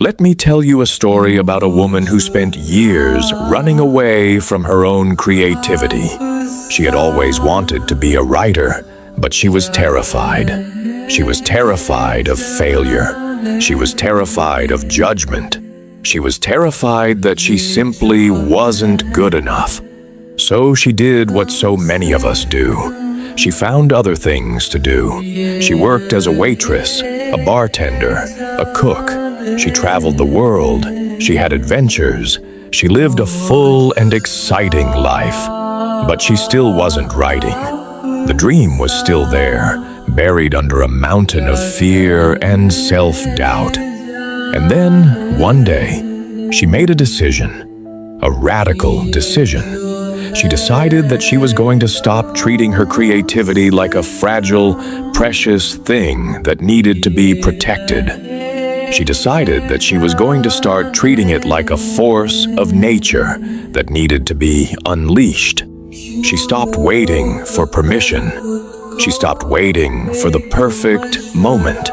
Let me tell you a story about a woman who spent years running away from her own creativity. She had always wanted to be a writer, but she was terrified. She was terrified of failure. She was terrified of judgment. She was terrified that she simply wasn't good enough. So she did what so many of us do. She found other things to do. She worked as a waitress, a bartender, a cook. She traveled the world. She had adventures. She lived a full and exciting life. But she still wasn't writing. The dream was still there, buried under a mountain of fear and self-doubt. And then, one day, she made a decision, a radical decision. She decided that she was going to stop treating her creativity like a fragile, precious thing that needed to be protected. She decided that she was going to start treating it like a force of nature that needed to be unleashed. She stopped waiting for permission. She stopped waiting for the perfect moment.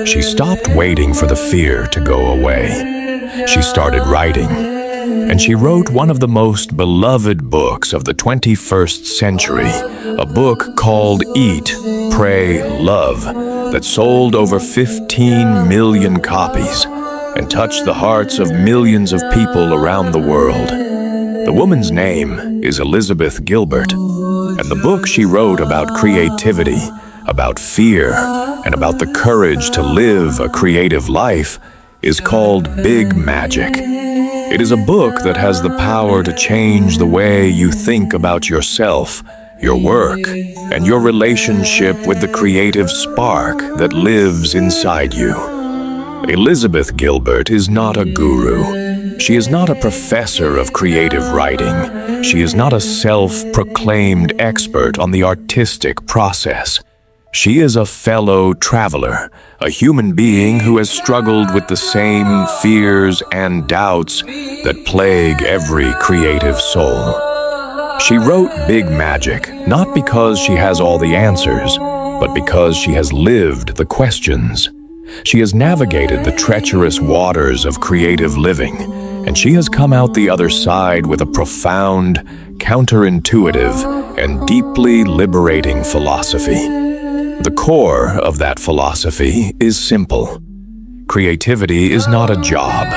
She stopped waiting for the fear to go away. She started writing, and she wrote one of the most beloved books of the 21st century, a book called Eat, Pray, Love, that sold over 15 million copies and touched the hearts of millions of people around the world. The woman's name is Elizabeth Gilbert, and the book she wrote about creativity, about fear, and about the courage to live a creative life is called Big Magic. It is a book that has the power to change the way you think about yourself, your work, and your relationship with the creative spark that lives inside you. Elizabeth Gilbert is not a guru. She is not a professor of creative writing. She is not a self-proclaimed expert on the artistic process. She is a fellow traveler, a human being who has struggled with the same fears and doubts that plague every creative soul. She wrote Big Magic not because she has all the answers, but because she has lived the questions. She has navigated the treacherous waters of creative living, and she has come out the other side with a profound, counterintuitive, and deeply liberating philosophy. The core of that philosophy is simple. Creativity is not a job.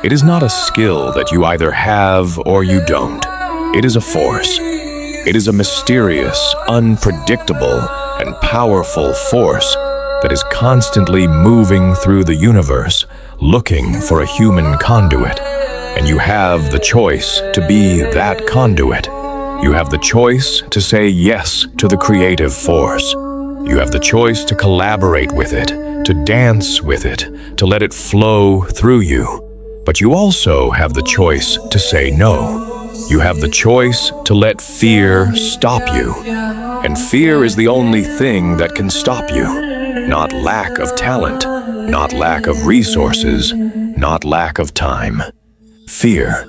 It is not a skill that you either have or you don't. It is a force. It is a mysterious, unpredictable, and powerful force that is constantly moving through the universe, looking for a human conduit. And you have the choice to be that conduit. You have the choice to say yes to the creative force. You have the choice to collaborate with it, to dance with it, to let it flow through you. But you also have the choice to say no. You have the choice to let fear stop you. And fear is the only thing that can stop you. Not lack of talent, not lack of resources, not lack of time. Fear.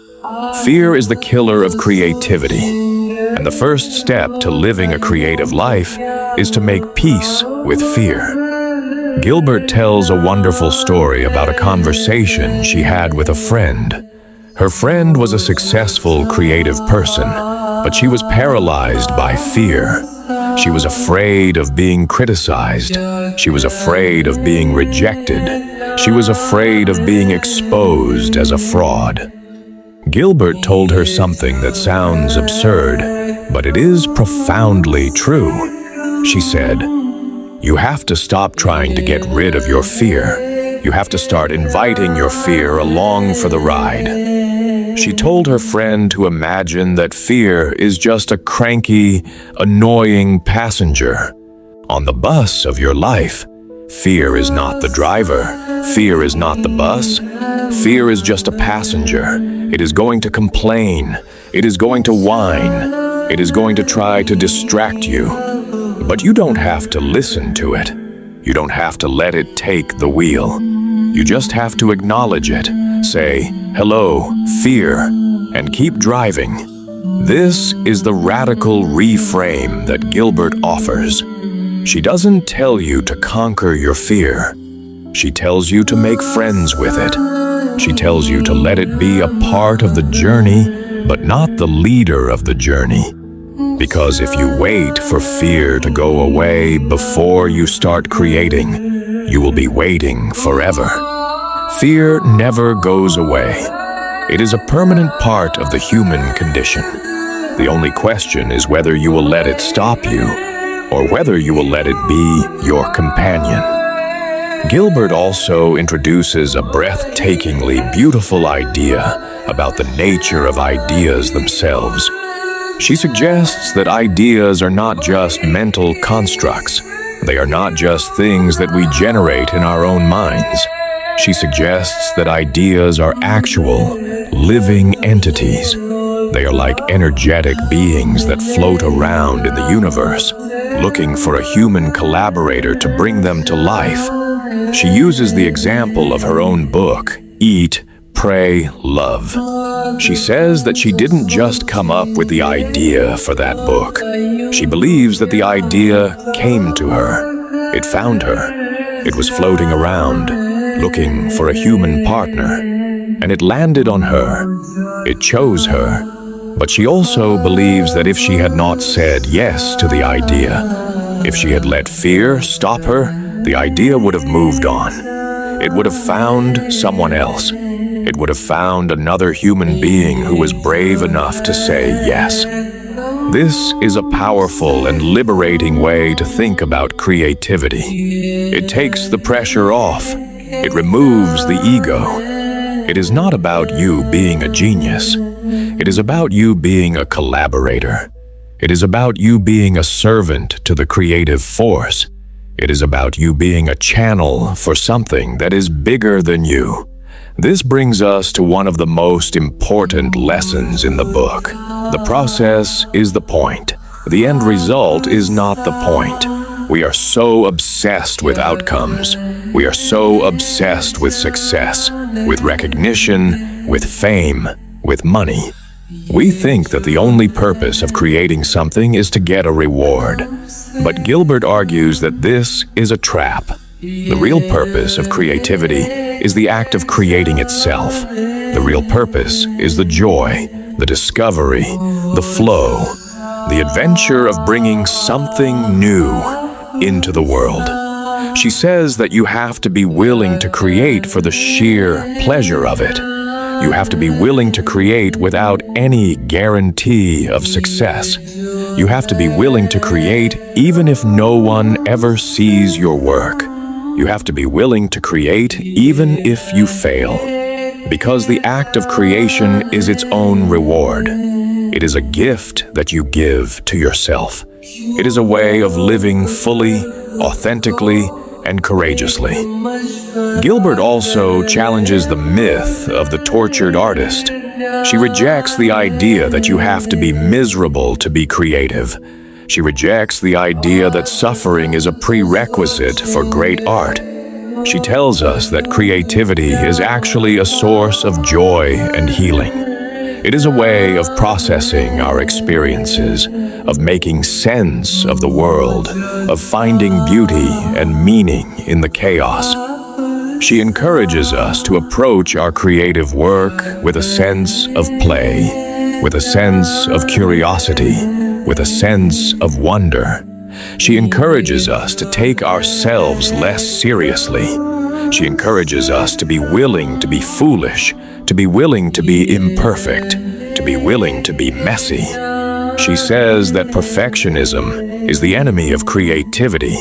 Fear is the killer of creativity. And the first step to living a creative life is to make peace with fear. Gilbert tells a wonderful story about a conversation she had with a friend. Her friend was a successful creative person, but she was paralyzed by fear. She was afraid of being criticized. She was afraid of being rejected. She was afraid of being exposed as a fraud. Gilbert told her something that sounds absurd, but it is profoundly true. She said, "You have to stop trying to get rid of your fear. You have to start inviting your fear along for the ride." She told her friend to imagine that fear is just a cranky, annoying passenger. On the bus of your life, fear is not the driver. Fear is not the bus. Fear is just a passenger. It is going to complain. It is going to whine. It is going to try to distract you. But you don't have to listen to it. You don't have to let it take the wheel. You just have to acknowledge it. Say, "Hello, fear," and keep driving. This is the radical reframe that Gilbert offers. She doesn't tell you to conquer your fear. She tells you to make friends with it. She tells you to let it be a part of the journey, but not the leader of the journey. Because if you wait for fear to go away before you start creating, you will be waiting forever. Fear never goes away. It is a permanent part of the human condition. The only question is whether you will let it stop you, or whether you will let it be your companion. Gilbert also introduces a breathtakingly beautiful idea about the nature of ideas themselves. She suggests that ideas are not just mental constructs. They are not just things that we generate in our own minds. She suggests that ideas are actual, living entities. They are like energetic beings that float around in the universe, looking for a human collaborator to bring them to life. She uses the example of her own book, Eat, Pray, Love. She says that she didn't just come up with the idea for that book. She believes that the idea came to her. It found her. It was floating around, looking for a human partner, and it landed on her. It chose her. But she also believes that if she had not said yes to the idea, if she had let fear stop her, the idea would have moved on. It would have found someone else. It would have found another human being who was brave enough to say yes. This is a powerful and liberating way to think about creativity. It takes the pressure off. It removes the ego. It is not about you being a genius. It is about you being a collaborator. It is about you being a servant to the creative force. It is about you being a channel for something that is bigger than you. This brings us to one of the most important lessons in the book. The process is the point. The end result is not the point. We are so obsessed with outcomes. We are so obsessed with success, with recognition, with fame, with money. We think that the only purpose of creating something is to get a reward. But Gilbert argues that this is a trap. The real purpose of creativity is the act of creating itself. The real purpose is the joy, the discovery, the flow, the adventure of bringing something new into the world. She says that you have to be willing to create for the sheer pleasure of it. You have to be willing to create without any guarantee of success. You have to be willing to create even if no one ever sees your work. You have to be willing to create even if you fail. Because the act of creation is its own reward. It is a gift that you give to yourself. It is a way of living fully, authentically, and courageously. Gilbert also challenges the myth of the tortured artist. She rejects the idea that you have to be miserable to be creative. She rejects the idea that suffering is a prerequisite for great art. She tells us that creativity is actually a source of joy and healing. It is a way of processing our experiences, of making sense of the world, of finding beauty and meaning in the chaos. She encourages us to approach our creative work with a sense of play, with a sense of curiosity, with a sense of wonder. She encourages us to take ourselves less seriously. She encourages us to be willing to be foolish, to be willing to be imperfect, to be willing to be messy. She says that perfectionism is the enemy of creativity.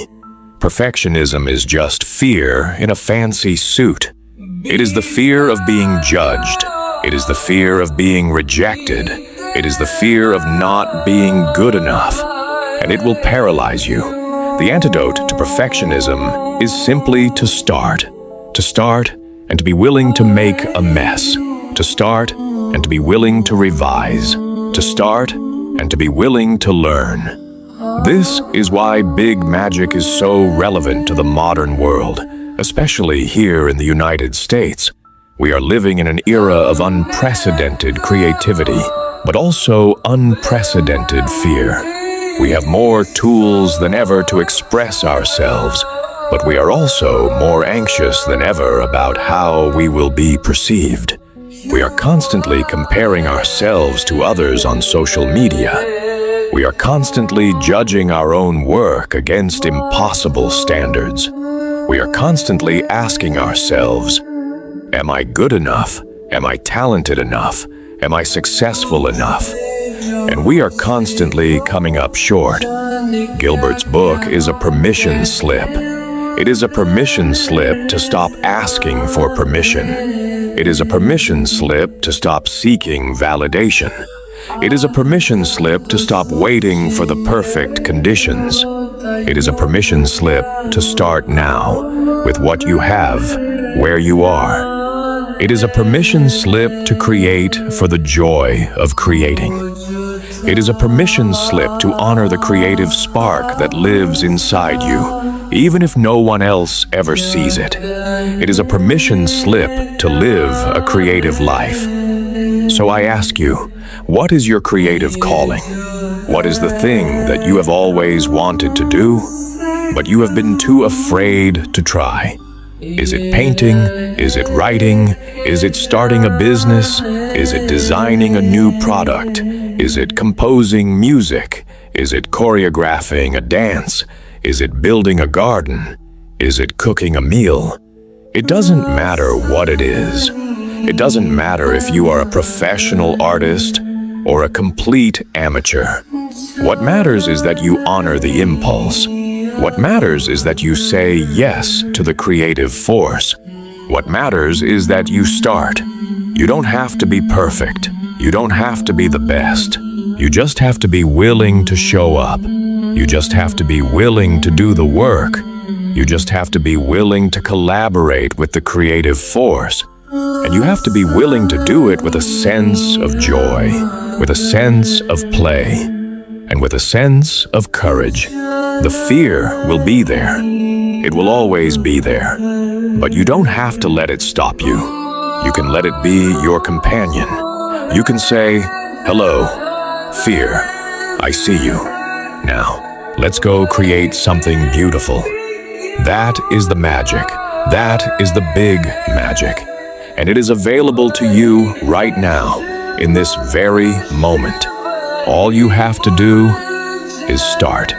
Perfectionism is just fear in a fancy suit. It is the fear of being judged. It is the fear of being rejected. It is the fear of not being good enough, and it will paralyze you. The antidote to perfectionism is simply to start and to be willing to make a mess, to start and to be willing to revise, to start and to be willing to learn. This is why big magic is so relevant to the modern world, especially here in the United States. We are living in an era of unprecedented creativity, but also unprecedented fear. We have more tools than ever to express ourselves, But we are also more anxious than ever about how we will be perceived. We are constantly comparing ourselves to others on social media. We are constantly judging our own work against impossible standards. We are constantly asking ourselves, am I good enough? Am I talented enough? Am I successful enough? And we are constantly coming up short. Gilbert's book is a permission slip. It is a permission slip to stop asking for permission. It is a permission slip to stop seeking validation. It is a permission slip to stop waiting for the perfect conditions. It is a permission slip to start now with what you have, where you are. It is a permission slip to create for the joy of creating. It is a permission slip to honor the creative spark that lives inside you, even if no one else ever sees it. It is a permission slip to live a creative life. So I ask you, what is your creative calling? What is the thing that you have always wanted to do, but you have been too afraid to try? Is it painting? Is it writing? Is it starting a business? Is it designing a new product? Is it composing music? Is it choreographing a dance? Is it building a garden? Is it cooking a meal? It doesn't matter what it is. It doesn't matter if you are a professional artist or a complete amateur. What matters is that you honor the impulse. What matters is that you say yes to the creative force. What matters is that you start. You don't have to be perfect. You don't have to be the best. You just have to be willing to show up. You just have to be willing to do the work. You just have to be willing to collaborate with the creative force. And you have to be willing to do it with a sense of joy, with a sense of play, and with a sense of courage. The fear will be there. It will always be there. But you don't have to let it stop you. You can let it be your companion. You can say, hello, fear, I see you. Now, let's go create something beautiful. That is the magic. That is the big magic. And it is available to you right now, in this very moment. All you have to do is start.